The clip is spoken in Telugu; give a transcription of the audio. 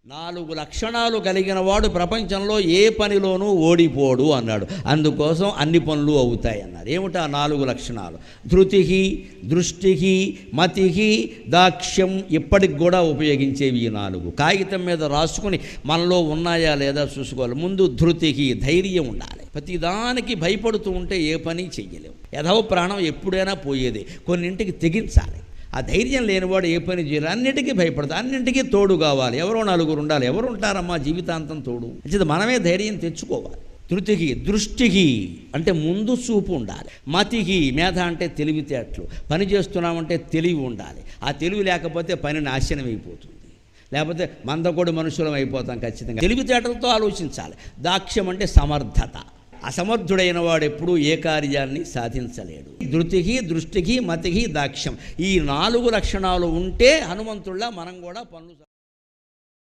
4 లక్షణాలు కలిగిన వాడు ప్రపంచంలో ఏ పనిలోనూ ఓడిపోడు అన్నాడు. అందుకోసం అన్ని పనులు అవుతాయి అన్నారు. ఏమిటా 4 లక్షణాలు? ధృతి, దృష్టి, మతి, దాక్ష్యం. ఇప్పటికి కూడా ఉపయోగించేవి ఈ 4. కాగితం మీద రాసుకుని మనలో ఉన్నాయా లేదా చూసుకోవాలి. ముందు ధృతి, ధైర్యం ఉండాలి. ప్రతిదానికి భయపడుతూ ఉంటే ఏ పని చెయ్యలేవు. యథవ ప్రాణం ఎప్పుడైనా పోయేది. కొన్నింటికి తెగించాలి. ఆ ధైర్యం లేనివాడు ఏ పని చేయాలి. అన్నిటికీ భయపడతాడు. అన్నింటికీ తోడు కావాలి. ఎవరో 4 ఉండాలి. ఎవరు ఉంటారమ్మా జీవితాంతం తోడు? అంటే మనమే ధైర్యం తెచ్చుకోవాలి. ధృతికి, దృష్టికి అంటే ముందు చూపు ఉండాలి. మతికి, మేధ అంటే తెలివితేటలు. పని చేస్తున్నామంటే తెలివి ఉండాలి. ఆ తెలివి లేకపోతే పని నాశనం అయిపోతుంది. లేకపోతే మందకొడి మనుషులం అయిపోతాం ఖచ్చితంగా. తెలివితేటలతో ఆలోచించాలి. దాక్ష్యం అంటే సమర్థత. అసమర్థుడైన వాడు ఎప్పుడూ ఏ కార్యాన్ని సాధించలేడు. ధృతికి, దృష్టికి, మతికి, దాక్ష్యం. ఈ 4 లక్షణాలు ఉంటే హనుమంతుళ్ళ మనం కూడా పనులు